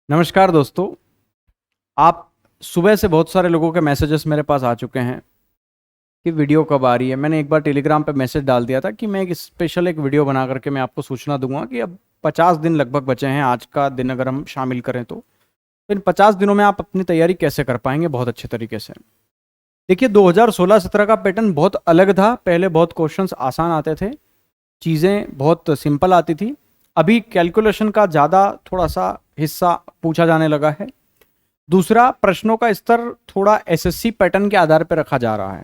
नमस्कार दोस्तों। आप सुबह से बहुत सारे लोगों के मैसेजेस मेरे पास आ चुके हैं कि वीडियो कब आ रही है। मैंने एक बार टेलीग्राम पे मैसेज डाल दिया था कि मैं एक स्पेशल वीडियो बना करके मैं आपको सूचना दूंगा कि अब 50 दिन लगभग बचे हैं, आज का दिन अगर हम शामिल करें तो इन 50 दिनों में आप अपनी तैयारी कैसे कर पाएंगे बहुत अच्छे तरीके से। देखिए 2016-17 का पैटर्न बहुत अलग था। पहले बहुत क्वेश्चंस आसान आते थे, चीज़ें बहुत सिंपल आती थी। अभी कैलकुलेशन का ज़्यादा थोड़ा सा हिस्सा पूछा जाने लगा है। दूसरा, प्रश्नों का स्तर थोड़ा एसएससी पैटर्न के आधार पर रखा जा रहा है।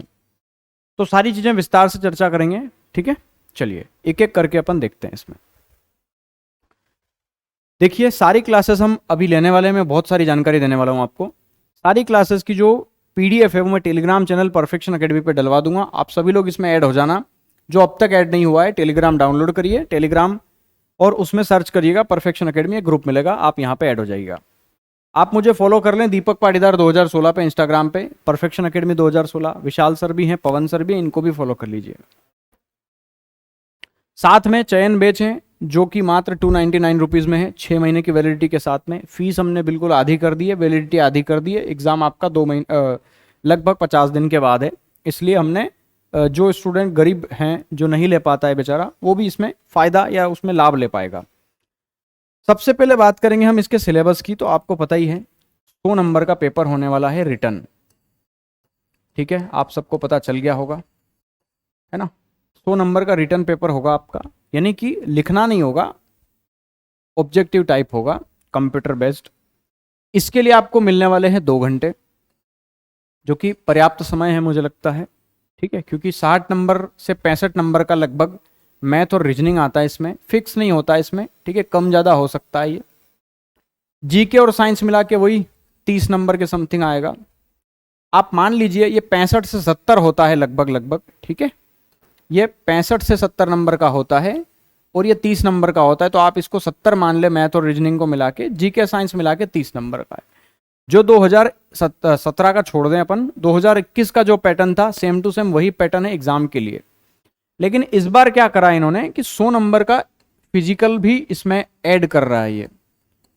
तो सारी चीज़ें विस्तार से चर्चा करेंगे, ठीक है। चलिए एक एक करके अपन देखते हैं इसमें। देखिए सारी क्लासेस हम अभी लेने वाले हैं, मैं बहुत सारी जानकारी देने वाला हूं आपको। सारी क्लासेस की जो पीडीएफ है वो मैं टेलीग्राम चैनल परफेक्शन एकेडमी पे डलवा दूंगा। आप सभी लोग इसमें ऐड हो जाना। जो अब तक ऐड नहीं हुआ है टेलीग्राम डाउनलोड करिए, टेलीग्राम, और उसमें सर्च करिएगा परफेक्शन एकेडमी, एक ग्रुप मिलेगा, आप यहाँ पे ऐड हो जाइएगा। आप मुझे फॉलो कर लें, दीपक पाटीदार 2016 पे इंस्टाग्राम पे, परफेक्शन एकेडमी 2016। विशाल सर भी हैं, पवन सर भी हैं, इनको भी फॉलो कर लीजिए। साथ में चयन बैच हैं जो कि मात्र 299 रुपीज़ में है, 6 महीने की वैलिडिटी के साथ में। फीस हमने बिल्कुल आधी कर दी है, वैलिडिटी आधी कर दी है। एग्ज़ाम आपका 2 महीने लगभग 50 दिन के बाद है, इसलिए हमने जो स्टूडेंट गरीब हैं, जो नहीं ले पाता है बेचारा, वो भी इसमें फ़ायदा या उसमें लाभ ले पाएगा। सबसे पहले बात करेंगे हम इसके सिलेबस की। तो आपको पता ही है 100 नंबर का पेपर होने वाला है रिटर्न, ठीक है, आप सबको पता चल गया होगा, है ना। 100 नंबर का रिटर्न पेपर होगा आपका, यानी कि लिखना नहीं होगा, ऑब्जेक्टिव टाइप होगा, कंप्यूटर बेस्ड। इसके लिए आपको मिलने वाले हैं 2 घंटे, जो कि पर्याप्त समय है मुझे लगता है, ठीक है, क्योंकि 60 नंबर से 65 नंबर का लगभग मैथ और रीजनिंग आता है इसमें, फिक्स नहीं होता इसमें, ठीक है, कम ज़्यादा हो सकता है। ये जीके और साइंस मिला के वही 30 नंबर के समथिंग आएगा। आप मान लीजिए ये 65 से 70 होता है लगभग, ठीक है, ये 65 से 70 नंबर का होता है और ये 30 नंबर का होता है। तो आप इसको 70 मान ले, मैथ और रीजनिंग को मिला के, जीके साइंस मिला के 30 नंबर का है। जो 2017 का छोड़ दें अपन, 2021 का जो पैटर्न था सेम टू सेम वही पैटर्न है एग्जाम के लिए। लेकिन इस बार क्या करा इन्होंने कि 100 नंबर का फिजिकल भी इसमें ऐड कर रहा है ये,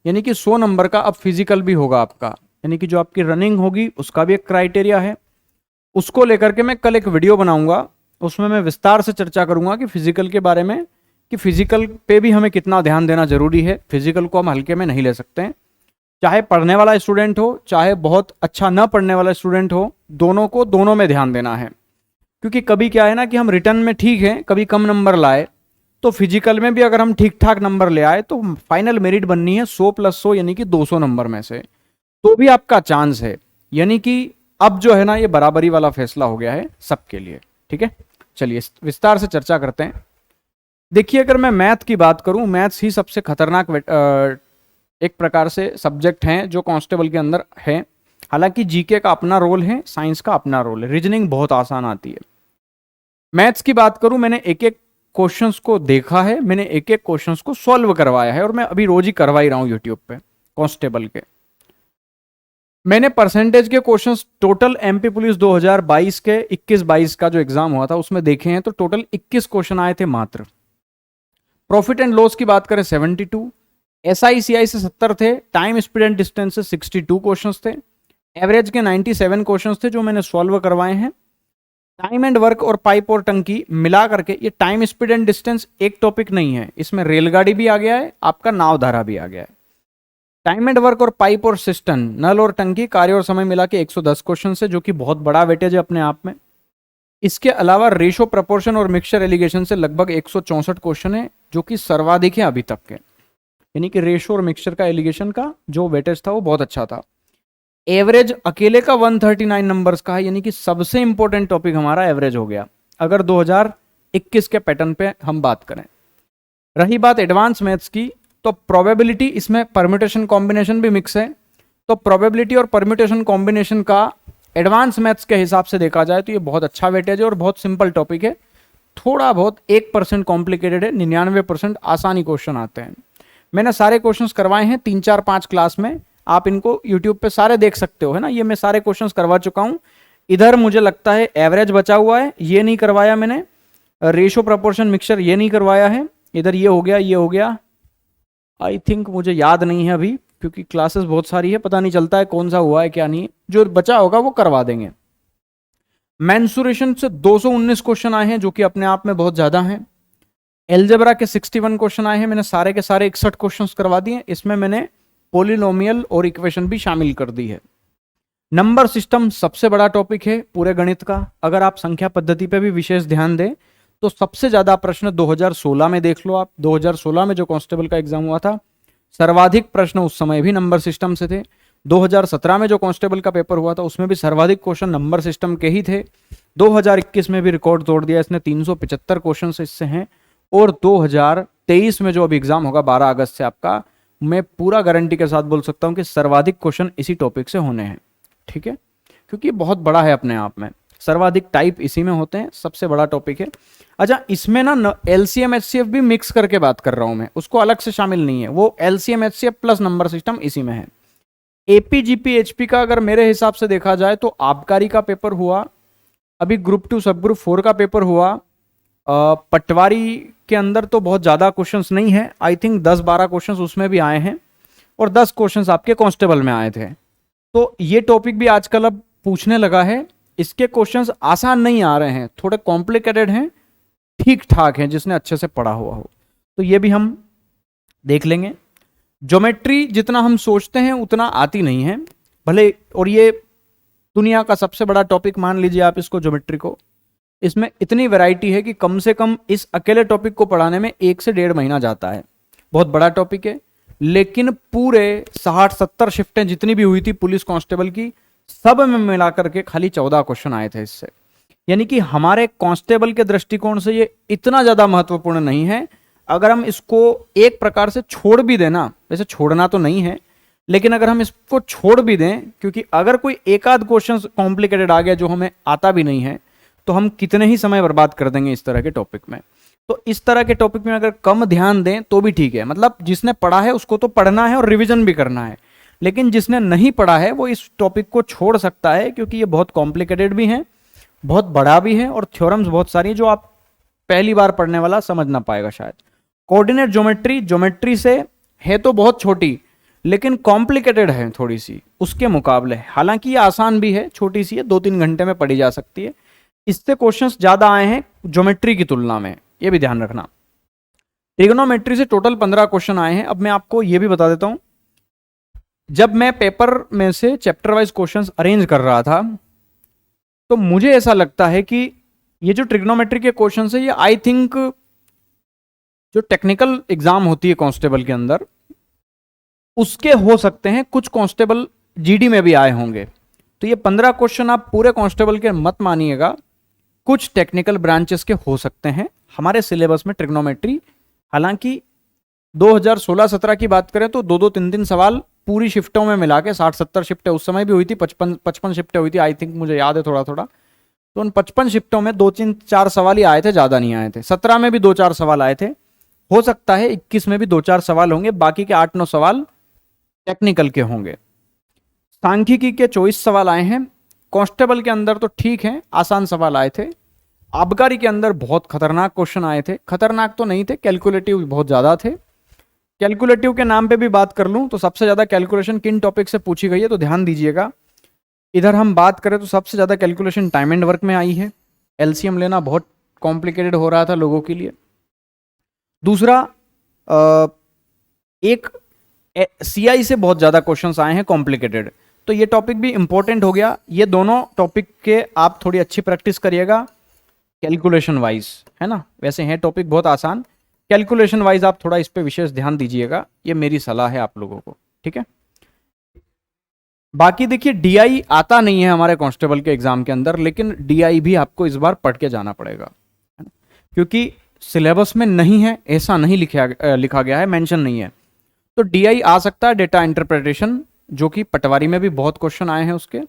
यानी कि 100 नंबर का अब फिजिकल भी होगा आपका, यानी कि जो आपकी रनिंग होगी उसका भी एक क्राइटेरिया है। उसको लेकर के मैं कल एक वीडियो बनाऊंगा, उसमें मैं विस्तार से चर्चा करूंगा कि फिजिकल के बारे में, कि फिजिकल पे भी हमें कितना ध्यान देना जरूरी है। फिजिकल को हम हल्के में नहीं ले सकते हैं, चाहे पढ़ने वाला स्टूडेंट हो, चाहे बहुत अच्छा न पढ़ने वाला स्टूडेंट हो, दोनों में ध्यान देना है। क्योंकि कभी क्या है ना कि हम रिटर्न में ठीक है, कभी कम नंबर लाए, तो फिजिकल में भी अगर हम ठीक ठाक नंबर ले आए तो फाइनल मेरिट बननी है 100 + 100 यानी कि 200 नंबर में से, तो भी आपका चांस है। यानी कि अब जो है ना ये बराबरी वाला फैसला हो गया है सबके लिए, ठीक है। चलिए विस्तार से चर्चा करते हैं। देखिए अगर मैं मैथ की बात करूं, मैथ्स ही सबसे खतरनाक एक प्रकार से सब्जेक्ट हैं जो कांस्टेबल के अंदर है। हालांकि जीके का अपना रोल है, साइंस का अपना रोल है, रीजनिंग बहुत आसान आती है। मैथ्स की बात करूं, मैंने एक एक क्वेश्चंस को देखा है, मैंने एक एक क्वेश्चंस को सॉल्व करवाया है, और मैं अभी रोज ही करवा ही रहा हूं यूट्यूब पे कांस्टेबल के। मैंने परसेंटेज के क्वेश्चंस टोटल एमपी पुलिस 2022 के 21-22 का जो एग्जाम हुआ था उसमें देखे हैं, तो टोटल 21 क्वेश्चन आए थे मात्र। प्रॉफिट एंड लॉस की बात करें 72, एसआईसीआई से 70 थे, टाइम स्पीड एंड डिस्टेंस से 62 क्वेश्चंस थे, एवरेज के 97 क्वेश्चंस थे जो मैंने सॉल्व करवाए हैं। टाइम एंड वर्क और पाइप और टंकी मिला करके, ये टाइम स्पीड एंड डिस्टेंस एक टॉपिक नहीं है, इसमें रेलगाड़ी भी आ गया है, आपका नाव धारा भी आ गया है। टाइम एंड वर्क और पाइप और सिस्टम, नल और टंकी, कार्य और समय मिला के 110 क्वेश्चन है, जो कि बहुत बड़ा वेटेज है अपने आप में। इसके अलावा रेशो, प्रपोर्शन और मिक्सचर एलिगेशन से लगभग 164 क्वेश्चन है, जो कि सर्वाधिक है अभी तक के। यानी कि रेशो और मिक्सचर का एलिगेशन का जो वेटेज था वो बहुत अच्छा था। एवरेज अकेले का 139 नंबर्स का है, यानी कि सबसे इंपॉर्टेंट टॉपिक हमारा एवरेज हो गया अगर 2021 के पैटर्न पे हम बात करें। रही बात एडवांस मैथ्स की, तो प्रोबेबिलिटी, इसमें परम्यूटेशन कॉम्बिनेशन भी मिक्स है, तो प्रोबेबिलिटी और परम्यूटेशन कॉम्बिनेशन का एडवांस मैथ्स के हिसाब से देखा जाए तो ये बहुत अच्छा वेटेज है और बहुत सिंपल टॉपिक है। थोड़ा बहुत 1% कॉम्प्लिकेटेड है, 99% आसानी क्वेश्चन आते हैं। मैंने सारे क्वेश्चंस करवाए हैं 3, 4, 5 क्लास में, आप इनको यूट्यूब पे सारे देख सकते हो, है ना। ये मैं सारे क्वेश्चंस करवा चुका हूं। इधर मुझे लगता है एवरेज बचा हुआ है, ये नहीं करवाया मैंने, रेशो, प्रपोर्शन, मिक्सचर ये नहीं करवाया है, इधर ये हो गया, ये हो गया, आई थिंक मुझे याद नहीं है अभी, क्योंकि क्लासेस बहुत सारी है, पता नहीं चलता है कौन सा हुआ है क्या नहीं है। जो बचा होगा वो करवा देंगे। मेंसुरेशन से 219 क्वेश्चन आए हैं, जो कि अपने आप में बहुत ज्यादा हैं। एलजेब्रा के 61 क्वेश्चन आए हैं, मैंने सारे के सारे 61 क्वेश्चंस करवा दिए। इसमें मैंने पोलिनोमियल और इक्वेशन भी शामिल कर दी है। नंबर सिस्टम सबसे बड़ा टॉपिक है पूरे गणित का। अगर आप संख्या पद्धति पे भी विशेष ध्यान दें तो सबसे ज्यादा प्रश्न 2016 में देख लो आप। 2016 में जो कांस्टेबल का एग्जाम हुआ था, सर्वाधिक प्रश्न उस समय भी नंबर सिस्टम से थे। 2017 में जो कांस्टेबल का पेपर हुआ था उसमें भी सर्वाधिक क्वेश्चन नंबर सिस्टम के ही थे। 2021 में भी रिकॉर्ड तोड़ दिया इसने, 375 क्वेश्चन इससे हैं। और 2023 में जो अभी एग्जाम होगा 12 अगस्त से आपका, मैं पूरा गारंटी के साथ बोल सकता हूं कि सर्वाधिक क्वेश्चन इसी टॉपिक से होने हैं। ठीक है, क्योंकि ये बहुत बड़ा है अपने आप में, सर्वाधिक टाइप इसी में होते हैं, सबसे बड़ा टॉपिक है। अच्छा, इसमें ना एलसीएम एचसीएफ भी मिक्स करके बात कर रहा हूं मैं, उसको अलग से शामिल नहीं है। वो LCM HCF plus number system इसी में है। एपीजीपी एचपी का अगर मेरे हिसाब से देखा जाए तो आबकारी का पेपर हुआ, अभी ग्रुप 2 सब ग्रुप 4 का पेपर हुआ। पटवारी के अंदर तो बहुत ज्यादा क्वेश्चंस नहीं है, आई थिंक 10-12 क्वेश्चंस उसमें भी आए हैं, और 10 क्वेश्चंस आपके कांस्टेबल में आए थे। तो ये टॉपिक भी आजकल अब पूछने लगा है। इसके क्वेश्चंस आसान नहीं आ रहे हैं, थोड़े कॉम्प्लिकेटेड हैं, ठीक ठाक हैं जिसने अच्छे से पढ़ा हुआ हो। तो ये भी हम देख लेंगे। ज्योमेट्री जितना हम सोचते हैं उतना आती नहीं है भले, और ये दुनिया का सबसे बड़ा टॉपिक मान लीजिए आप इसको, ज्योमेट्री को। इसमें इतनी वैरायटी है कि कम से कम इस अकेले टॉपिक को पढ़ाने में 1 से 1.5 महीना जाता है। बहुत बड़ा टॉपिक है, लेकिन पूरे 60-70 शिफ्टें जितनी भी हुई थी पुलिस कांस्टेबल की, सब में मिलाकर के खाली 14 क्वेश्चन आए थे इससे। यानी कि हमारे कांस्टेबल के दृष्टिकोण से ये इतना ज्यादा महत्वपूर्ण नहीं है। अगर हम इसको एक प्रकार से छोड़ भी देना, वैसे छोड़ना तो नहीं है, लेकिन अगर हम इसको छोड़ भी दें, क्योंकि अगर कोई एक आध क्वेश्चन कॉम्प्लिकेटेड आ गया जो हमें आता भी नहीं है, तो हम कितने ही समय बर्बाद कर देंगे इस तरह के टॉपिक में। तो इस तरह के टॉपिक में अगर कम ध्यान दें तो भी ठीक है, मतलब जिसने पढ़ा है उसको तो पढ़ना है और रिवीजन भी करना है, लेकिन जिसने नहीं पढ़ा है वो इस टॉपिक को छोड़ सकता है, क्योंकि ये बहुत कॉम्प्लिकेटेड भी है, बहुत बड़ा भी है, और थ्योरम्स बहुत सारी हैं जो आप पहली बार पढ़ने वाला समझ ना पाएगा शायद। कोऑर्डिनेट ज्योमेट्री, ज्योमेट्री से है तो बहुत छोटी, लेकिन कॉम्प्लिकेटेड है थोड़ी सी उसके मुकाबले। हालांकि ये आसान भी है, छोटी सी है, 2-3 घंटे में पढ़ी जा सकती है। इससे क्वेश्चंस ज्यादा आए हैं ज्योमेट्री की तुलना में, ये भी ध्यान रखना। ट्रिग्नोमेट्री से टोटल 15 क्वेश्चन आए हैं। अब मैं आपको ये भी बता देता हूं, जब मैं पेपर में से चैप्टर वाइज क्वेश्चंस अरेंज कर रहा था तो मुझे ऐसा लगता है कि ये जो ट्रिग्नोमेट्री के क्वेश्चंस है, ये आई थिंक जो टेक्निकल एग्जाम होती है कांस्टेबल के अंदर उसके हो सकते हैं, कुछ कांस्टेबल जीडी में भी आए होंगे। तो ये 15 क्वेश्चन आप पूरे कांस्टेबल के मत मानिएगा, कुछ टेक्निकल ब्रांचेस के हो सकते हैं हमारे सिलेबस में ट्रिग्नोमेट्री। हालांकि 2016-17 की बात करें तो 2-2, 3-3 सवाल पूरी शिफ्टों में मिला के, 60-70 शिफ्टें उस समय भी हुई थी, 55 शिफ्टें हुई थी आई थिंक, मुझे याद है थोड़ा थोड़ा। तो उन 55 शिफ्टों में 2-3-4 सवाल ही आए थे, ज्यादा नहीं आए थे। 17 में भी 2-4 सवाल आए थे, हो सकता है 21 में भी 2-4 सवाल होंगे, बाकी के 8-9 सवाल टेक्निकल के होंगे। सांख्यिकी के 24 सवाल आए हैं। कांस्टेबल के अंदर तो ठीक है, आसान सवाल आए थे। आबकारी के अंदर बहुत खतरनाक क्वेश्चन आए थे, खतरनाक तो नहीं थे, कैलकुलेटिव बहुत ज्यादा थे। कैलकुलेटिव के नाम पे भी बात कर लूं तो सबसे ज्यादा कैलकुलेशन किन टॉपिक से पूछी गई है, तो ध्यान दीजिएगा। इधर हम बात करें तो सबसे ज्यादा कैलकुलेशन टाइम एंड वर्क में आई है। एलसीएम लेना बहुत कॉम्प्लिकेटेड हो रहा था लोगों के लिए। दूसरा, एक सीआई से बहुत ज्यादा क्वेश्चंस आए हैं कॉम्प्लिकेटेड, तो ये टॉपिक भी इंपॉर्टेंट हो गया। ये दोनों टॉपिक के आप थोड़ी अच्छी प्रैक्टिस करिएगा कैलकुलेशन वाइज, है ना। वैसे हैं टॉपिक बहुत आसान, कैलकुलेशन वाइज आप थोड़ा इस पे विशेष ध्यान दीजिएगा, ये मेरी सलाह है आप लोगों को, ठीक है। बाकी देखिए, डीआई आता नहीं है हमारे कांस्टेबल के एग्जाम के अंदर, लेकिन डीआई भी आपको इस बार पढ़ के जाना पड़ेगा, क्योंकि सिलेबस में नहीं है, ऐसा नहीं लिखा गया है, मेंशन नहीं है। तो डीआई आ सकता है, डेटा इंटरप्रिटेशन, जो कि पटवारी में भी बहुत क्वेश्चन आए हैं उसके,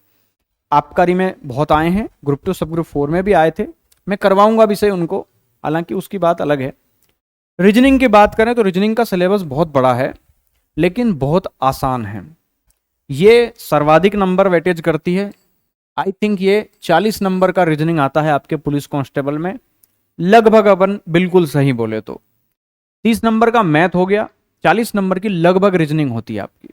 आबकारी में बहुत आए हैं, ग्रुप 2 सब ग्रुप 4 में भी आए थे। मैं करवाऊंगा भी सही उनको, हालांकि उसकी बात अलग है। रीजनिंग की बात करें तो रीजनिंग का सिलेबस बहुत बड़ा है, लेकिन बहुत आसान है। ये सर्वाधिक नंबर वेटेज करती है, आई थिंक ये 40 नंबर का रीजनिंग आता है आपके पुलिस कांस्टेबल में लगभग, अपन बिल्कुल सही बोले तो 30 नंबर का मैथ हो गया, 40 नंबर की लगभग रीजनिंग होती है आपकी।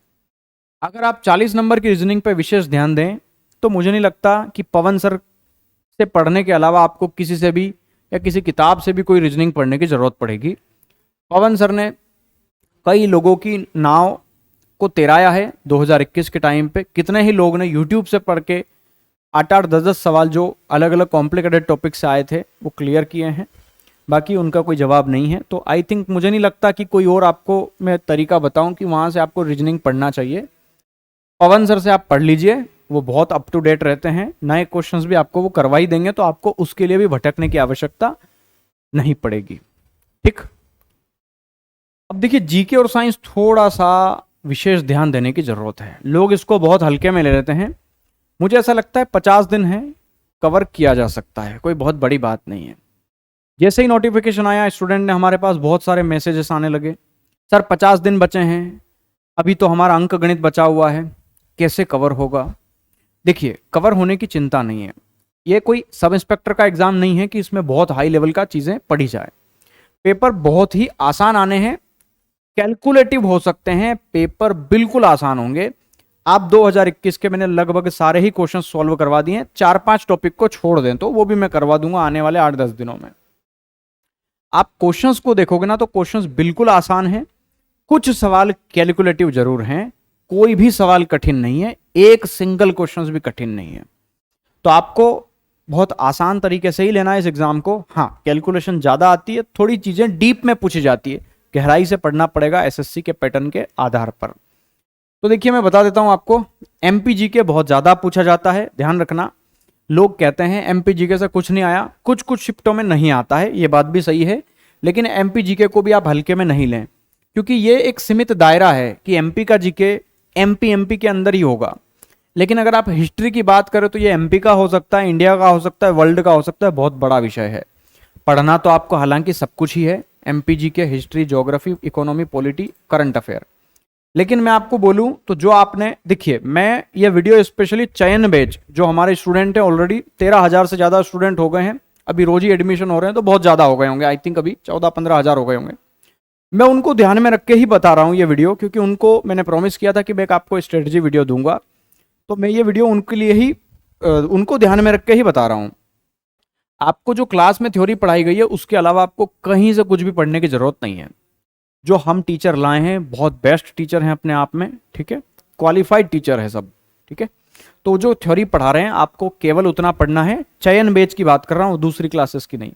अगर आप 40 नंबर की रीजनिंग पे विशेष ध्यान दें तो मुझे नहीं लगता कि पवन सर से पढ़ने के अलावा आपको किसी से भी या किसी किताब से भी कोई रीजनिंग पढ़ने की ज़रूरत पड़ेगी। पवन सर ने कई लोगों की नाव को तैराया है 2021 के टाइम पे। कितने ही लोग ने यूट्यूब से पढ़ के 8-8, 10-10 सवाल जो अलग अलग कॉम्प्लिकेटेड टॉपिक से आए थे वो क्लियर किए हैं। बाकी उनका कोई जवाब नहीं है। तो आई थिंक मुझे नहीं लगता कि कोई और आपको मैं तरीका बताऊं कि वहाँ से आपको रीजनिंग पढ़ना चाहिए। पवन सर से आप पढ़ लीजिए, वो बहुत अप टू डेट रहते हैं, नए क्वेश्चंस भी आपको वो करवा ही देंगे, तो आपको उसके लिए भी भटकने की आवश्यकता नहीं पड़ेगी। ठीक, अब देखिए जीके और साइंस थोड़ा सा विशेष ध्यान देने की जरूरत है। लोग इसको बहुत हल्के में ले लेते हैं। मुझे ऐसा लगता है 50 दिन है, कवर किया जा सकता है, कोई बहुत बड़ी बात नहीं है। जैसे ही नोटिफिकेशन आया स्टूडेंट ने हमारे पास बहुत सारे मैसेजेस आने लगे, सर 50 दिन बचे हैं, अभी तो हमारा अंक गणित बचा हुआ है, कैसे कवर होगा। देखिए कवर होने की चिंता नहीं है, ये कोई सब इंस्पेक्टर का एग्जाम नहीं है कि इसमें बहुत हाई लेवल का चीज़ें पढ़ी जाए। पेपर बहुत ही आसान आने हैं, कैलकुलेटिव हो सकते हैं, पेपर बिल्कुल आसान होंगे। आप 2021 के मैंने लगभग सारे ही क्वेश्चन सॉल्व करवा दिए हैं, 4-5 टॉपिक को छोड़ दें तो वो भी मैं करवा दूंगा आने वाले 8-10 दिनों में। आप क्वेश्चंस को देखोगे ना तो क्वेश्चंस बिल्कुल आसान हैं, कुछ सवाल कैलकुलेटिव जरूर हैं, कोई भी सवाल कठिन नहीं है, एक सिंगल क्वेश्चन भी कठिन नहीं है। तो आपको बहुत आसान तरीके से ही लेना है इस एग्जाम को। हाँ कैलकुलेशन ज्यादा आती है, थोड़ी चीजें डीप में पूछी जाती है, गहराई से पढ़ना पड़ेगा एसएससी के पैटर्न के आधार पर। तो देखिए मैं बता देता हूं आपको, एमपीजी के बहुत ज्यादा पूछा जाता है, ध्यान रखना। लोग कहते हैं एमपीजीके से कुछ नहीं आया, कुछ कुछ शिफ्टों में नहीं आता है, ये बात भी सही है, लेकिन एमपीजीके को भी आप हल्के में नहीं लें, क्योंकि ये एक सीमित दायरा है कि एमपी का जीके एमपी के अंदर ही होगा। लेकिन अगर आप हिस्ट्री की बात करें तो ये एमपी का हो सकता है, इंडिया का हो सकता है, वर्ल्ड का हो सकता है, बहुत बड़ा विषय है। पढ़ना तो आपको हालांकि सब कुछ ही है, MP GK, history, geography, economy, polity, current affair. लेकिन मैं आपको बोलूं तो जो आपने, देखिए मैं ये वीडियो स्पेशली चयन बैच जो हमारे स्टूडेंट हैं, ऑलरेडी 13,000 से ज़्यादा स्टूडेंट हो गए हैं, अभी रोज ही एडमिशन हो रहे हैं, तो बहुत ज़्यादा हो गए होंगे, आई थिंक अभी 14-15 हज़ार हो गए होंगे। मैं उनको ध्यान में रख के ही बता रहा हूँ ये वीडियो, क्योंकि उनको मैंने प्रॉमिस किया था कि मैं एक आपको स्ट्रेटजी वीडियो दूंगा, तो मैं ये वीडियो उनके लिए ही उनको ध्यान में रख के ही बता रहा हूँ। आपको जो क्लास में थ्योरी पढ़ाई गई है उसके अलावा आपको कहीं से कुछ भी पढ़ने की जरूरत नहीं है। जो हम टीचर लाए हैं बहुत बेस्ट टीचर हैं अपने आप में, ठीक है, क्वालिफाइड टीचर है सब, ठीक है। तो जो थ्योरी पढ़ा रहे हैं आपको केवल उतना पढ़ना है, चयन बैच की बात कर रहा हूँ, दूसरी क्लासेस की नहीं।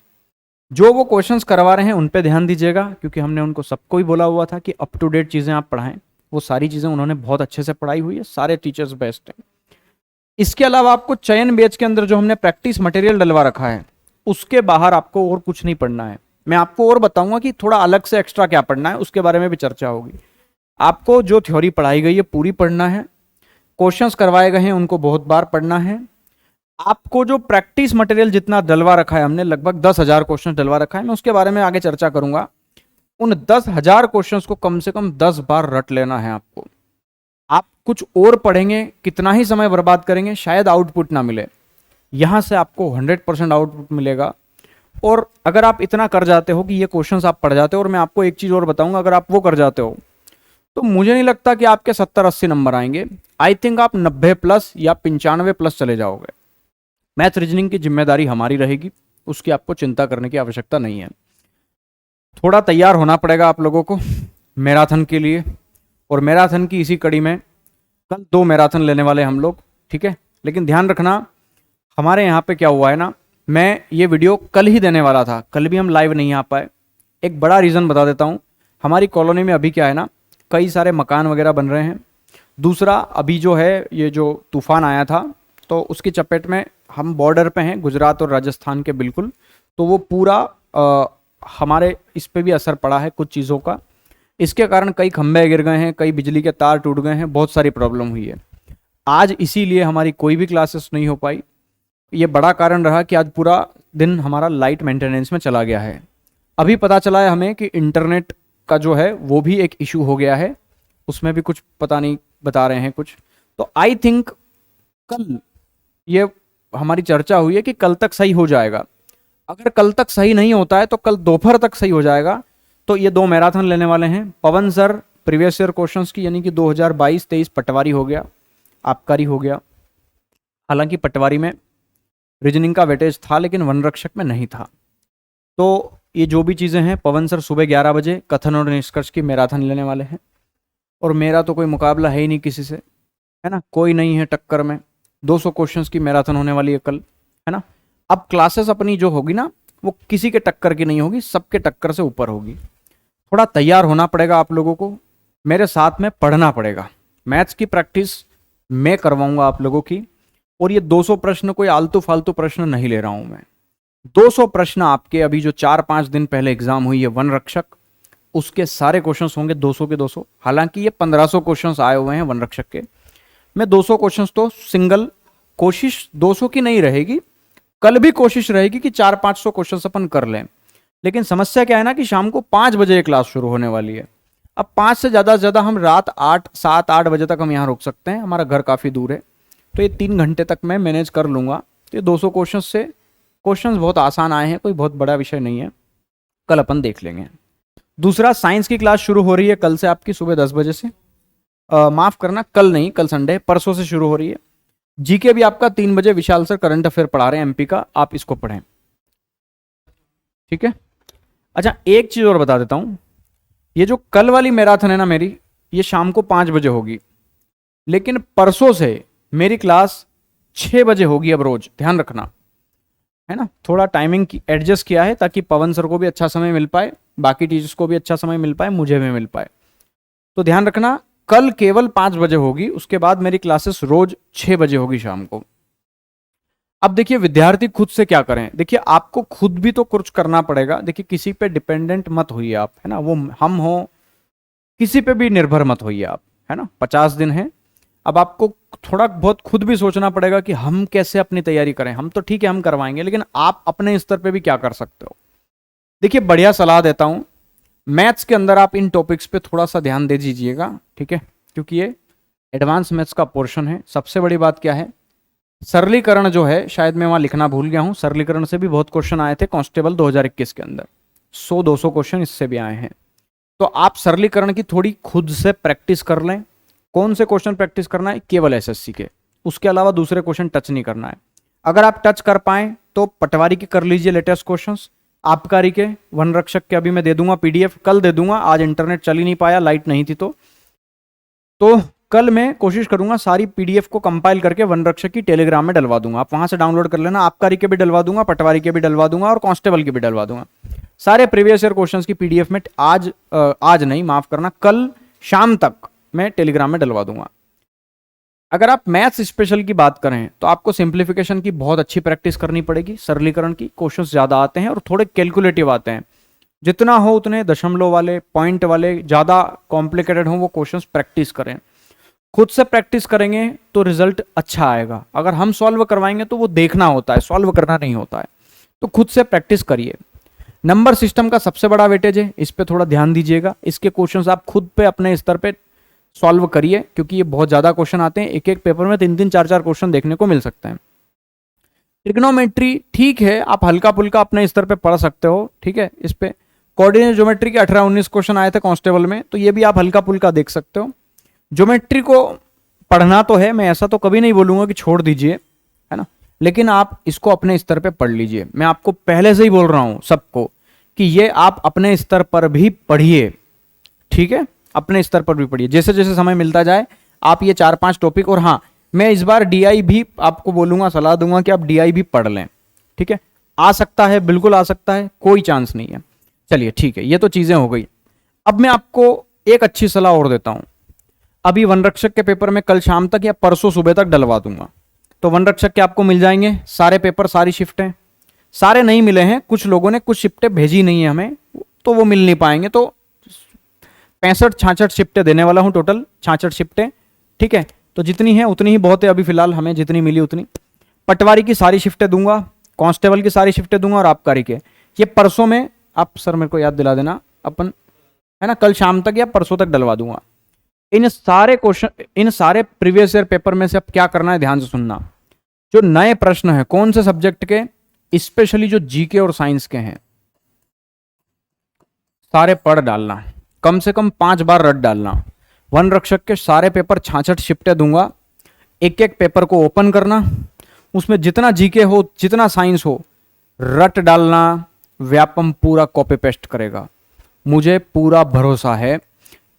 जो वो क्वेश्चंस करवा रहे हैं उन पे ध्यान दीजिएगा, क्योंकि हमने उनको सबको ही बोला हुआ था कि अप टू डेट चीज़ें आप पढ़ाएं। वो सारी चीज़ें उन्होंने बहुत अच्छे से पढ़ाई हुई है, सारे टीचर्स बेस्ट हैं। इसके अलावा आपको चयन बैच के अंदर जो हमने प्रैक्टिस मटेरियल डलवा रखा है उसके बाहर आपको और कुछ नहीं पढ़ना है। मैं आपको और बताऊंगा कि थोड़ा अलग से एक्स्ट्रा क्या पढ़ना है, उसके बारे में भी चर्चा होगी। आपको जो थ्योरी पढ़ाई गई है पूरी पढ़ना है, क्वेश्चंस करवाए गए हैं उनको बहुत बार पढ़ना है। आपको जो प्रैक्टिस मटेरियल जितना डलवा रखा है हमने, लगभग 10,000 क्वेश्चन डलवा रखा है, मैं उसके बारे में आगे चर्चा करूंगा। उन 10,000 क्वेश्चंस को कम से कम 10 बार रट लेना है आपको। आप कुछ और पढ़ेंगे, कितना ही समय बर्बाद करेंगे, शायद आउटपुट ना मिले, यहां से आपको 100% आउटपुट मिलेगा। और अगर आप इतना कर जाते हो कि ये क्वेश्चंस आप पढ़ जाते हो, और मैं आपको एक चीज़ और बताऊंगा, अगर आप वो कर जाते हो तो मुझे नहीं लगता कि आपके 70-80 नंबर आएंगे। आई थिंक आप 90+ या 95+ चले जाओगे। मैथ रीजनिंग की जिम्मेदारी हमारी रहेगी, उसकी आपको चिंता करने की आवश्यकता नहीं है। थोड़ा तैयार होना पड़ेगा आप लोगों को मैराथन के लिए, और मैराथन की इसी कड़ी में कल 2 मैराथन लेने वाले हम लोग, ठीक है। लेकिन ध्यान रखना, हमारे यहाँ पे क्या हुआ है ना, मैं ये वीडियो कल ही देने वाला था, कल भी हम लाइव नहीं आ पाए। एक बड़ा रीज़न बता देता हूँ, हमारी कॉलोनी में अभी क्या है ना, कई सारे मकान वगैरह बन रहे हैं। दूसरा, अभी जो है ये जो तूफान आया था तो उसकी चपेट में हम बॉर्डर पे हैं गुजरात और राजस्थान के बिल्कुल, तो वो पूरा हमारे इस पे भी असर पड़ा है कुछ चीज़ों का। इसके कारण कई खंभे गिर गए हैं, कई बिजली के तार टूट गए हैं, बहुत सारी प्रॉब्लम हुई है। आज इसीलिए हमारी कोई भी क्लासेस नहीं हो पाई। ये बड़ा कारण रहा कि आज पूरा दिन हमारा लाइट मेंटेनेंस में चला गया है। अभी पता चला है हमें कि इंटरनेट का जो है वो भी एक इशू हो गया है, उसमें भी कुछ पता नहीं बता रहे हैं कुछ। तो आई थिंक कल ये हमारी चर्चा हुई है कि कल तक सही हो जाएगा। अगर कल तक सही नहीं होता है तो कल दोपहर तक सही हो जाएगा। तो ये 2 मैराथन लेने वाले हैं, पवन सर प्रीवियस ईयर क्वेश्चंस की, यानी कि 2022-23 पटवारी हो गया, आबकारी हो गया। हालांकि पटवारी में रीजनिंग का वेटेज था लेकिन वन रक्षक में नहीं था। तो ये जो भी चीज़ें हैं, पवन सर सुबह 11 बजे कथन और निष्कर्ष की मैराथन लेने वाले हैं, और मेरा तो कोई मुकाबला है ही नहीं किसी से, है ना, कोई नहीं है टक्कर में। 200 क्वेश्चंस की मैराथन होने वाली है कल, है ना। अब क्लासेस अपनी जो होगी ना, वो किसी के टक्कर की नहीं होगी, सबके टक्कर से ऊपर होगी। थोड़ा तैयार होना पड़ेगा आप लोगों को, मेरे साथ में पढ़ना पड़ेगा। मैथ्स की प्रैक्टिस मैं करवाऊंगा आप लोगों की, और ये 200 प्रश्न कोई आलतू फालतू प्रश्न नहीं ले रहा हूं मैं। 200 प्रश्न आपके अभी जो 4-5 दिन पहले एग्जाम हुई है वन रक्षक, उसके सारे क्वेश्चंस होंगे 200 के 200। हालांकि ये 1500 क्वेश्चंस आए हुए हैं वन रक्षक के, मैं 200 क्वेश्चंस तो सिंगल कोशिश 200 की नहीं रहेगी, कल भी कोशिश रहेगी कि 400-500 क्वेश्चंस अपन कर लें। लेकिन समस्या क्या है ना कि शाम को 5 बजे ये क्लास शुरू होने वाली है। अब 5 से ज़्यादा हम रात 7-8 बजे तक हम यहाँ रुक सकते हैं, हमारा घर काफ़ी दूर है, तो ये 3 घंटे तक मैं मैनेज कर लूँगा। तो ये 200 क्वेश्चंस बहुत आसान आए हैं, कोई बहुत बड़ा विषय नहीं है, कल अपन देख लेंगे। दूसरा, साइंस की क्लास शुरू हो रही है कल से आपकी सुबह 10 बजे से, माफ़ करना कल नहीं, कल संडे, परसों से शुरू हो रही है। जीके भी आपका 3 बजे विशाल सर करंट अफेयर पढ़ा रहे हैं एमपी का, आप इसको पढ़ें, ठीक है। अच्छा, एक चीज़ और बता देता हूँ, ये जो कल वाली मैराथन है ना मेरी, ये शाम को 5 बजे होगी, लेकिन परसों से मेरी क्लास 6 बजे होगी अब रोज, ध्यान रखना, है ना। थोड़ा टाइमिंग एडजस्ट किया है ताकि पवन सर को भी अच्छा समय मिल पाए, बाकी टीचर्स को भी अच्छा समय मिल पाए, मुझे भी मिल पाए। तो ध्यान रखना, कल केवल 5 बजे होगी, उसके बाद मेरी क्लासेस रोज 6 बजे होगी शाम को। अब देखिए विद्यार्थी खुद से क्या करें, देखिए आपको खुद भी तो कुछ करना पड़ेगा। देखिए किसी पे डिपेंडेंट मत होइए आप, है ना, वो हम हो, किसी पे भी निर्भर मत होइए आप, है ना। 50 दिन है, अब आपको थोड़ा बहुत खुद भी सोचना पड़ेगा कि हम कैसे अपनी तैयारी करें। हम तो ठीक है हम करवाएंगे, लेकिन आप अपने स्तर पे भी क्या कर सकते हो। देखिए बढ़िया सलाह देता हूं, मैथ्स के अंदर आप इन टॉपिक्स पे थोड़ा सा ध्यान दे दीजिएगा, ठीक है, क्योंकि ये एडवांस मैथ्स का पोर्शन है। सबसे बड़ी बात क्या है, सरलीकरण जो है, शायद मैं वहां लिखना भूल गया हूं, सरलीकरण से भी बहुत क्वेश्चन आए थे कांस्टेबल 2021 के अंदर, 100-200 क्वेश्चन इससे भी आए हैं। तो आप सरलीकरण की थोड़ी खुद से प्रैक्टिस कर लें। कौन से क्वेश्चन प्रैक्टिस करना है, केवल एसएससी के, उसके अलावा दूसरे क्वेश्चन टच नहीं करना है। अगर आप टच कर पाए तो पटवारी के कर लीजिए लेटेस्ट क्वेश्चंस, आबकारी के, वन रक्षक के अभी मैं दे दूंगा पीडीएफ, कल दे दूंगा, आज इंटरनेट चल ही नहीं पाया, लाइट नहीं थी, तो कल मैं कोशिश करूंगा सारी पीडीएफ को कंपाइल करके वन रक्षक की टेलीग्राम में डलवा दूंगा, आप वहां से डाउनलोड कर लेना। आबकारी के भी डलवा दूंगा, पटवारी के भी डलवा दूंगा, और कांस्टेबल के भी डलवा दूंगा। सारे प्रीवियस ईयर क्वेश्चंस की पीडीएफ में आज नहीं, माफ करना, कल शाम तक मैं टेलीग्राम में डलवा दूंगा। अगर आप मैथ्स स्पेशल की बात करें तो आपको सिंप्लीफिकेशन की बहुत अच्छी प्रैक्टिस करनी पड़ेगी, सरलीकरण की क्वेश्चंस ज्यादा आते हैं और थोड़े कैलकुलेटिव आते हैं। जितना हो उतने दशमलव वाले, पॉइंट वाले, ज्यादा कॉम्प्लिकेटेड हो वो क्वेश्चंस प्रैक्टिस करें। खुद से प्रैक्टिस करेंगे तो रिजल्ट अच्छा आएगा। अगर हम सॉल्व करवाएंगे तो वो देखना होता है, सॉल्व करना नहीं होता है। तो खुद से प्रैक्टिस करिए। नंबर सिस्टम का सबसे बड़ा वेटेज है, इस पे थोड़ा ध्यान दीजिएगा। इसके क्वेश्चंस आप खुद पे अपने स्तर पे सॉल्व करिए, क्योंकि ये बहुत ज्यादा क्वेश्चन आते हैं, एक एक पेपर में 3-3, 4-4 क्वेश्चन देखने को मिल सकते हैं। ट्रिग्नोमेट्री ठीक है, आप हल्का फुल्का अपने स्तर पे पढ़ सकते हो, ठीक है। इस पे कोऑर्डिनेट ज्योमेट्री के 18-19 क्वेश्चन आए थे कांस्टेबल में, तो ये भी आप हल्का फुल्का देख सकते हो। ज्योमेट्री को पढ़ना तो है, मैं ऐसा तो कभी नहीं बोलूंगा कि छोड़ दीजिए, है ना, लेकिन आप इसको अपने स्तर पे पढ़ लीजिए। मैं आपको पहले से ही बोल रहा हूं सबको कि ये आप अपने स्तर पर भी पढ़िए, ठीक है, अपने स्तर पर भी पढ़िए। जैसे जैसे समय मिलता जाए आप ये 4-5 टॉपिक, और हाँ मैं इस बार डीआई भी आपको बोलूंगा, सलाह दूंगा कि आप डीआई भी पढ़ लें, ठीक है। आ सकता है, बिल्कुल आ सकता है, कोई चांस नहीं है। चलिए ठीक है, ये तो चीजें हो गई। अब मैं आपको एक अच्छी सलाह और देता हूं। अभी वन रक्षक के पेपर में कल शाम तक या परसों सुबह तक डलवा दूंगा, तो वन रक्षक के आपको मिल जाएंगे सारे पेपर, सारी शिफ्टें। सारे नहीं मिले हैं, कुछ लोगों ने कुछ शिफ्टें भेजी नहीं है हमें, तो वो मिल नहीं पाएंगे। तो 65-66 शिफ्टें देने वाला हूं, टोटल 66 शिफ्टें, ठीक है। तो जितनी है उतनी ही बहुत है, अभी फिलहाल हमें जितनी मिली उतनी। पटवारी की सारी शिफ्टें दूंगा, कांस्टेबल की सारी शिफ्टें दूंगा, और आबकारी के ये परसों में, आप सर मेरे को याद दिला देना, अपन, है ना, कल शाम तक या परसों तक डलवा दूंगा। इन सारे क्वेश्चन, इन सारे प्रीवियस ईयर पेपर में से अब क्या करना है, ध्यान से सुनना। जो नए प्रश्न है कौन से सब्जेक्ट के, स्पेशली जो जीके और साइंस के हैं, सारे पढ़ डालना। कम से कम 5 बार रट डालना। वन रक्षक के सारे पेपर 66 शिफ्टें दूंगा, एक एक पेपर को ओपन करना, उसमें जितना जीके हो जितना साइंस हो रट डालना। व्यापम पूरा कॉपी पेस्ट करेगा, मुझे पूरा भरोसा है।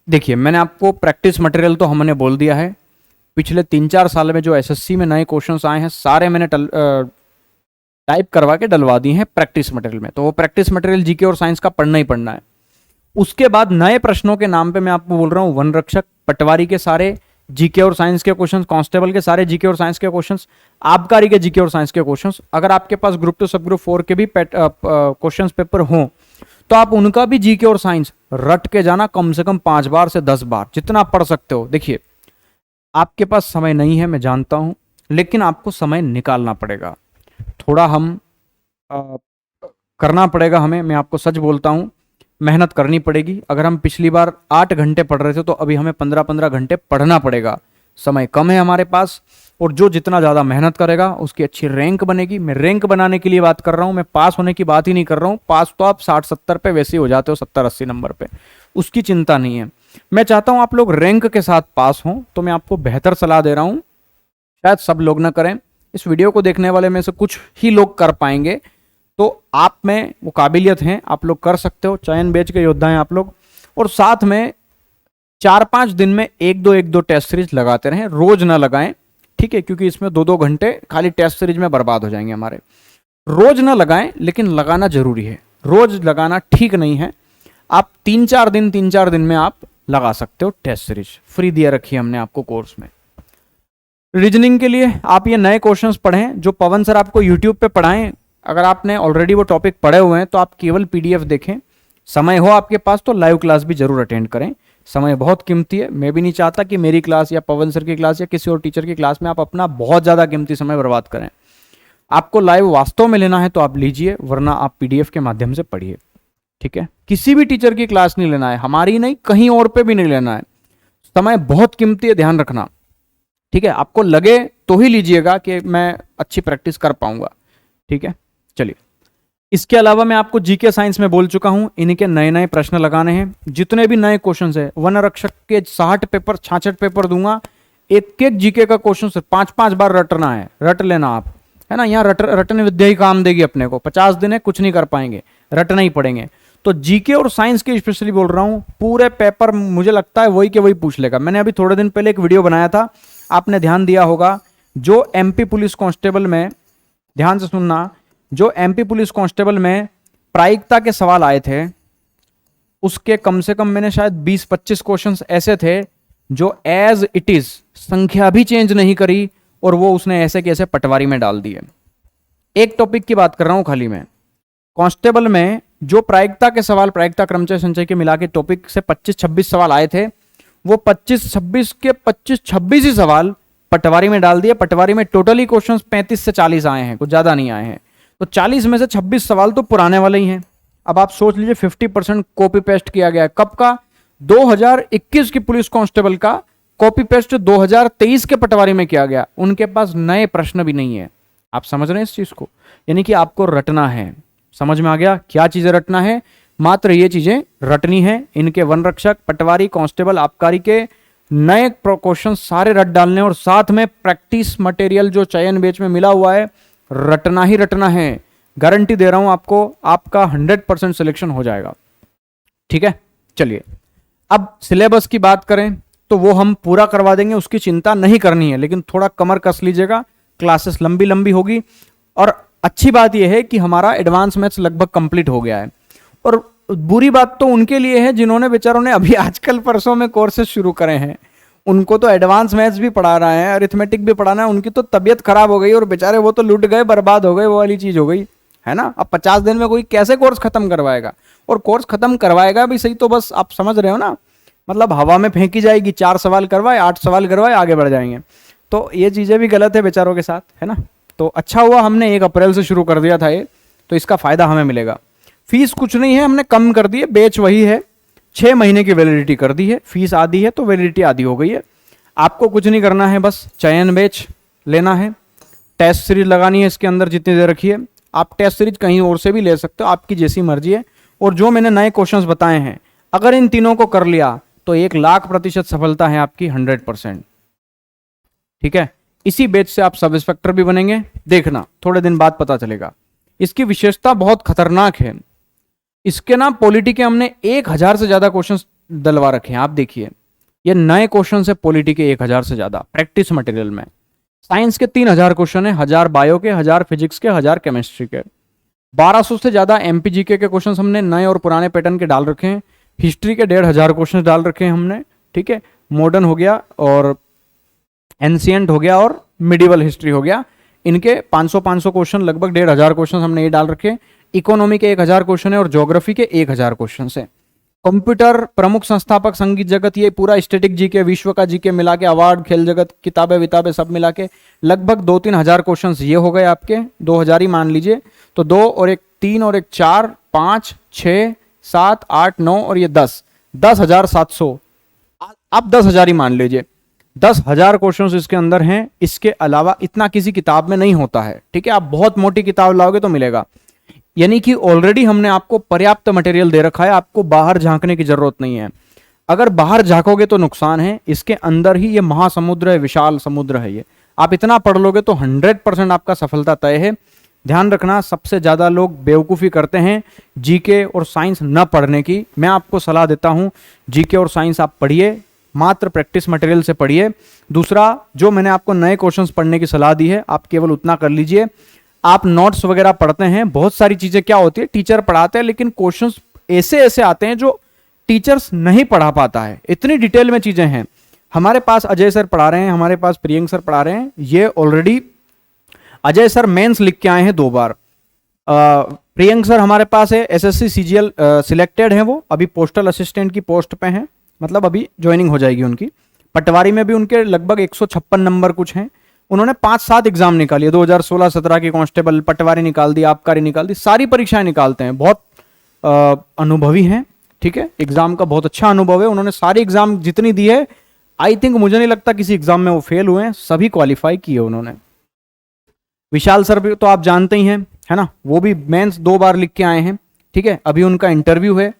देखिए मैंने आपको प्रैक्टिस मटेरियल तो हमने बोल दिया है, पिछले 3-4 साल में जो एसएससी में नए क्वेश्चंस आए हैं सारे मैंने टाइप करवा के डलवा दिए हैं प्रैक्टिस मटेरियल में, तो वो प्रैक्टिस मटेरियल जीके और साइंस का पढ़ना ही पढ़ना है। उसके बाद नए प्रश्नों के नाम पे मैं आपको बोल रहा हूँ वन रक्षक, पटवारी के सारे जीके और साइंस के क्वेश्चंस, कांस्टेबल के सारे जीके और साइंस के क्वेश्चंस, आबकारी के जीके और साइंस के क्वेश्चंस। अगर आपके पास ग्रुप 2 सब ग्रुप 4 के भी क्वेश्चंस पेपर हों तो आप उनका भी जीके और साइंस रट के जाना, कम से कम 5 बार से 10 बार जितना पढ़ सकते हो। देखिए आपके पास समय नहीं है मैं जानता हूं, लेकिन आपको समय निकालना पड़ेगा, थोड़ा हम करना पड़ेगा हमें। मैं आपको सच बोलता हूं, मेहनत करनी पड़ेगी। अगर हम पिछली बार 8 घंटे पढ़ रहे थे तो अभी हमें 15-15 घंटे पढ़ना पड़ेगा। समय कम है हमारे पास, और जो जितना ज़्यादा मेहनत करेगा उसकी अच्छी रैंक बनेगी। मैं रैंक बनाने के लिए बात कर रहा हूँ, मैं पास होने की बात ही नहीं कर रहा हूँ। पास तो आप 60-70 पे वैसे ही हो जाते हो, 70-80 नंबर पे, उसकी चिंता नहीं है। मैं चाहता हूँ आप लोग रैंक के साथ पास हों, तो मैं आपको बेहतर सलाह दे रहा हूँ। शायद सब लोग ना करें, इस वीडियो को देखने वाले में से कुछ ही लोग कर पाएंगे, तो आप में वो काबिलियत हैं, आप लोग कर सकते हो। चयन बैच के योद्धा हैं आप लोग। और साथ में 4-5 दिन में 1-2 टेस्ट सीरीज लगाते रहें, रोज ना लगाएं, ठीक है, क्योंकि इसमें 2-2 घंटे खाली टेस्ट सीरीज में बर्बाद हो जाएंगे हमारे। रोज ना लगाएं, लेकिन लगाना जरूरी है। रोज लगाना ठीक नहीं है। आप 3-4 दिन में आप लगा सकते हो टेस्ट सीरीज, फ्री दिया रखी है हमने आपको कोर्स में। रीजनिंग के लिए आप ये नए क्वेश्चंस पढ़ें जो पवन सर आपको यूट्यूब पे पढ़ाएं। अगर आपने ऑलरेडी वो टॉपिक पढ़े हुए हैं तो आप केवल पीडीएफ देखें। समय हो आपके पास तो लाइव क्लास भी जरूर अटेंड करें, समय बहुत कीमती है। मैं भी नहीं चाहता कि मेरी क्लास या पवन सर की क्लास या किसी और टीचर की क्लास में आप अपना बहुत ज़्यादा कीमती समय बर्बाद करें। आपको लाइव वास्तव में लेना है तो आप लीजिए, वरना आप पीडीएफ के माध्यम से पढ़िए, ठीक है। किसी भी टीचर की क्लास नहीं लेना है, हमारी नहीं, कहीं और पे भी नहीं लेना है। समय बहुत कीमती है, ध्यान रखना, ठीक है। आपको लगे तो ही लीजिएगा कि मैं अच्छी प्रैक्टिस कर पाऊंगा, ठीक है। चलिए, इसके अलावा मैं आपको जीके साइंस में बोल चुका हूं, इनके नए नए प्रश्न लगाने हैं। जितने भी नए क्वेश्चन है, वन रक्षक के 60 पेपर 66 पेपर दूंगा। एक एक जीके का क्वेश्चन 5-5 बार रटना है, रट लेना आप, है ना। यहाँ रटने विद्या ही काम देगी अपने को। 50 दिन है, कुछ नहीं कर पाएंगे, रटना ही पड़ेंगे। तो जीके और साइंस के स्पेशली बोल रहा हूं, पूरे पेपर मुझे लगता है वही के वही पूछ लेगा। मैंने अभी थोड़े दिन पहले एक वीडियो बनाया था, आपने ध्यान दिया होगा, जो एमपी पुलिस कांस्टेबल में, ध्यान से सुनना, जो एमपी पुलिस कांस्टेबल में प्रायिकता के सवाल आए थे, उसके कम से कम मैंने शायद 20-25 क्वेश्चंस ऐसे थे जो एज इट इज, संख्या भी चेंज नहीं करी, और वो उसने ऐसे कैसे पटवारी में डाल दिए। एक टॉपिक की बात कर रहा हूं खाली मैं, कांस्टेबल में जो प्रायिकता के सवाल, प्रायिकता कर्मचारी संचय के मिला के टॉपिक से 25-26 सवाल आए थे, वो 25-26 के 25-26 ही सवाल पटवारी में डाल दिए। पटवारी में टोटली क्वेश्चंस 35 से 40 आए हैं, कुछ ज्यादा नहीं आए हैं। तो 40 में से 26 सवाल तो पुराने वाले ही हैं। अब आप सोच लीजिए 50% कॉपी पेस्ट किया गया है। कब का? 2021 की पुलिस कांस्टेबल का कॉपी पेस्ट 2023 के पटवारी में किया गया। उनके पास नए प्रश्न भी नहीं है। आप समझ रहे हैं इस चीज को? यानी कि आपको रटना है। समझ में आ गया क्या चीजें रटना है? मात्र ये चीजें रटनी है। इनके वन रक्षक, पटवारी, कांस्टेबल, आबकारी के नए क्वेश्चन सारे रट डालने, और साथ में प्रैक्टिस मटेरियल जो चयन बैच में मिला हुआ है, रटना ही रटना है। गारंटी दे रहा हूं आपको, आपका 100% सिलेक्शन हो जाएगा, ठीक है। चलिए, अब सिलेबस की बात करें तो वो हम पूरा करवा देंगे, उसकी चिंता नहीं करनी है, लेकिन थोड़ा कमर कस लीजिएगा, क्लासेस लंबी लंबी होगी। और अच्छी बात यह है कि हमारा एडवांस मैथ्स लगभग कंप्लीट हो गया है। और बुरी बात तो उनके लिए है जिन्होंने, बेचारों ने अभी आजकल परसों में कोर्सेज शुरू करे हैं, उनको तो एडवांस मैथ्स भी पढ़ा रहे हैं, अरिथमेटिक भी पढ़ाना है, उनकी तो तबीयत खराब हो गई और बेचारे वो तो लूट गए, बर्बाद हो गए, वो वाली चीज हो गई, है ना। अब 50 दिन में कोई कैसे कोर्स खत्म करवाएगा? और कोर्स खत्म करवाएगा भी सही तो बस आप समझ रहे हो ना, मतलब हवा में फेंकी जाएगी। 4 सवाल करवाए, 8 सवाल करवाए, आगे बढ़ जाएंगे। तो ये चीजें भी गलत है बेचारों के साथ, है ना। तो अच्छा हुआ हमने 1 अप्रैल से शुरू कर दिया था ये, तो इसका फायदा हमें मिलेगा। फीस कुछ नहीं है, हमने कम कर दी है, बैच वही है, 6 महीने की वैलिडिटी कर दी है। फीस आधी है तो वैलिडिटी आधी हो गई है। आपको कुछ नहीं करना है, बस चयन बैच लेना है, टेस्ट सीरीज लगानी है, इसके अंदर जितनी देर रखिए। आप टेस्ट सीरीज कहीं और से भी ले सकते हो, आपकी जैसी मर्जी है। और जो मैंने नए क्वेश्चंस बताए हैं, अगर इन तीनों को कर लिया तो 1,00,000% सफलता है आपकी 100%। ठीक है, इसी बेच से आप सब इंस्पेक्टर भी बनेंगे, देखना थोड़े दिन बाद पता चलेगा। इसकी विशेषता बहुत खतरनाक है, इसके ना पॉलिटी के हमने 1,000 से ज्यादा क्वेश्चन डलवा रखे हैं। आप देखिए ये नए क्वेश्चन है पॉलिटी के 1,000 से ज्यादा प्रैक्टिस मटेरियल में। साइंस के 3,000 क्वेश्चन है, 1,000 बायो के, 1,000 फिजिक्स के, 1,000 केमिस्ट्री के। 1200 से ज्यादा एमपीजीके के क्वेश्चन हमने नए और पुराने पैटर्न के डाल रखे हैं। हिस्ट्री के 1,500 क्वेश्चन डाल रखे हैं हमने। ठीक है, मॉडर्न हो गया और एंशिएंट हो गया और मिडिवल हिस्ट्री हो गया, इनके 500 क्वेश्चन, लगभग 1,500 क्वेश्चन हमने ये डाल रखे। इकोनॉमी के 1,000 क्वेश्चन है और ज्योग्राफी के 1,000 क्वेश्चन है। कंप्यूटर, प्रमुख संस्थापक, संगीत जगत, ये पूरा स्टैटिक जीके, विश्व का जीके मिला के, अवार्ड, खेल जगत, किताबें विताबें सब मिला के लगभग 2-3 हज़ार क्वेश्चन ये हो गए आपके। 2,000 ही मान लीजिए, तो 2 और 1 3 और 1 4 5 6 7 8 9 और ये 10,700, आप 10,000 ही मान लीजिए। 10,000 क्वेश्चन इसके अंदर हैं। इसके अलावा इतना किसी किताब में नहीं होता है। ठीक है, आप बहुत मोटी किताब लाओगे तो मिलेगा, यानी कि ऑलरेडी हमने आपको पर्याप्त मटेरियल दे रखा है, आपको बाहर झांकने की जरूरत नहीं है। अगर बाहर झांकोगे तो नुकसान है, इसके अंदर ही ये महासमुद्र है, विशाल समुद्र है ये। आप इतना पढ़ लोगे तो 100% आपका सफलता तय है। ध्यान रखना, सबसे ज्यादा लोग बेवकूफ़ी करते हैं जीके और साइंस न पढ़ने की। मैं आपको सलाह देता हूं, जीके और साइंस आप पढ़िए, मात्र प्रैक्टिस मटेरियल से पढ़िए। दूसरा, जो मैंने आपको नए क्वेश्चंस पढ़ने की सलाह दी है, आप केवल उतना कर लीजिए। आप नोट्स वगैरह पढ़ते हैं, बहुत सारी चीजें क्या होती है, टीचर पढ़ाते हैं लेकिन क्वेश्चंस ऐसे ऐसे आते हैं जो टीचर्स नहीं पढ़ा पाता है। इतनी डिटेल में चीजें हैं। हमारे पास अजय सर पढ़ा रहे हैं, हमारे पास प्रियंक सर पढ़ा रहे हैं। ये ऑलरेडी अजय सर मेंस लिख के आए हैं 2 बार। प्रियंक सर हमारे पास है, एसएससी सीजीएल सिलेक्टेड है, वो अभी पोस्टल असिस्टेंट की पोस्ट पे हैं, मतलब अभी ज्वाइनिंग हो जाएगी उनकी। पटवारी में भी उनके लगभग 156 नंबर कुछ हैं। उन्होंने 5-7 एग्जाम निकाली है, 2016-17 की कांस्टेबल, पटवारी निकाल दी, आबकारी निकाल दी, सारी परीक्षाएं निकालते हैं। बहुत अनुभवी हैं। ठीक है, एग्जाम का बहुत अच्छा अनुभव है। उन्होंने सारी एग्जाम जितनी दी है, आई थिंक मुझे नहीं लगता किसी एग्जाम में वो फेल हुए हैं, सभी क्वालिफाई किए उन्होंने। विशाल सर भी तो आप जानते ही हैं, है ना, वो भी मेंस 2 बार लिख के आए हैं। ठीक है, अभी उनका इंटरव्यू है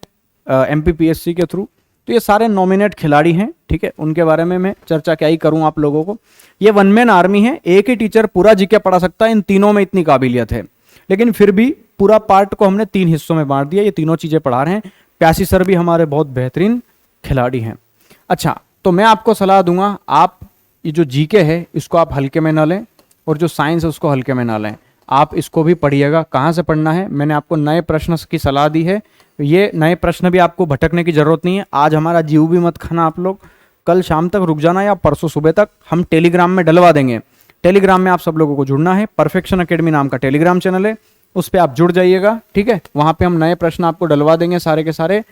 एमपीपीएससी के थ्रू। तो ये सारे नॉमिनेट खिलाड़ी हैं। ठीक है, उनके बारे में मैं चर्चा क्या ही करूं आप लोगों को। ये 1 मैन आर्मी है, एक ही टीचर पूरा जीके पढ़ा सकता है। इन तीनों में इतनी काबिलियत है, लेकिन फिर भी पूरा पार्ट को हमने 3 हिस्सों में बांट दिया। ये तीनों चीजें पढ़ा रहे हैं। प्यासी सर भी हमारे बहुत बेहतरीन खिलाड़ी हैं। अच्छा, तो मैं आपको सलाह दूंगा, आप ये जो जीके है इसको आप हल्के में ना लें, और जो साइंस है उसको हल्के में ना लें। आप इसको भी पढ़िएगा। कहाँ से पढ़ना है, मैंने आपको नए प्रश्न की सलाह दी है। ये नए प्रश्न भी आपको भटकने की जरूरत नहीं है। आज हमारा जीव भी मत खाना आप लोग, कल शाम तक रुक जाना या परसों सुबह तक, हम टेलीग्राम में डलवा देंगे। टेलीग्राम में आप सब लोगों को जुड़ना है। परफेक्शन एकेडमी नाम का टेलीग्राम चैनल है, उस पर आप जुड़ जाइएगा। ठीक है, वहां पे हम नए प्रश्न आपको डलवा देंगे सारे के सारे,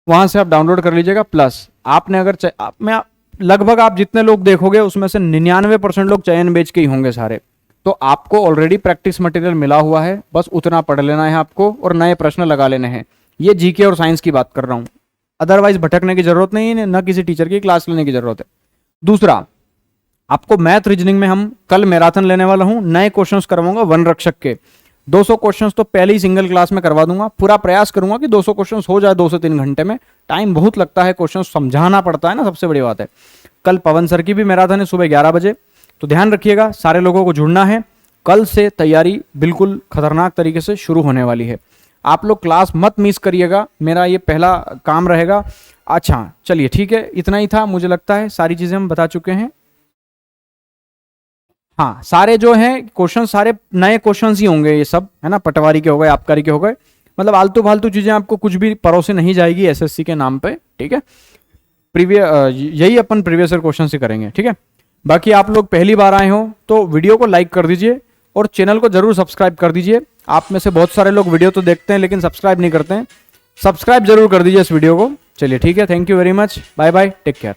वहां से आप डाउनलोड कर लीजिएगा। प्लस आपने अगर लगभग आप जितने लोग देखोगे उसमें से 99% लोग चयन बेच के ही होंगे सारे। तो आपको ऑलरेडी प्रैक्टिस मटेरियल मिला हुआ है, बस उतना पढ़ लेना है आपको और नए प्रश्न लगा लेने हैं। ये जीके और साइंस की बात कर रहा हूं, अदरवाइज भटकने की जरूरत नहीं है, न किसी टीचर की क्लास लेने की जरूरत है। दूसरा, आपको मैथ रीजनिंग में हम कल मैराथन लेने वाला हूं, नए क्वेश्चंस करवाऊंगा वन रक्षक के। 200 क्वेश्चंस तो पहले ही सिंगल क्लास में करवा दूंगा। पूरा प्रयास करूंगा कि 200 क्वेश्चंस हो जाए 2 से 3 घंटे में। टाइम बहुत लगता है, क्वेश्चन समझाना पड़ता है ना, सबसे बड़ी बात है। कल पवन सर की भी मैराथन है सुबह 11 बजे, तो ध्यान रखिएगा, सारे लोगों को जुड़ना है। कल से तैयारी बिल्कुल खतरनाक तरीके से शुरू होने वाली है। आप लोग क्लास मत मिस करिएगा, मेरा ये पहला काम रहेगा। अच्छा चलिए ठीक है, इतना ही था, मुझे लगता है सारी चीजें हम बता चुके हैं। हाँ, सारे जो हैं क्वेश्चन सारे नए क्वेश्चन ही होंगे ये सब, है ना, पटवारी के हो गए, आबकारी के हो गए, मतलब आलतू फालतू चीजें आपको कुछ भी परोसे नहीं जाएगी एसएससी के नाम पे। ठीक है, यही अपन प्रीवियस ईयर क्वेश्चन ही करेंगे। ठीक है, बाकी आप लोग पहली बार आए हो तो वीडियो को लाइक कर दीजिए और चैनल को जरूर सब्सक्राइब कर दीजिए। आप में से बहुत सारे लोग वीडियो तो देखते हैं लेकिन सब्सक्राइब नहीं करते हैं, सब्सक्राइब जरूर कर दीजिए इस वीडियो को। चलिए ठीक है, thank you very much, bye bye, take care.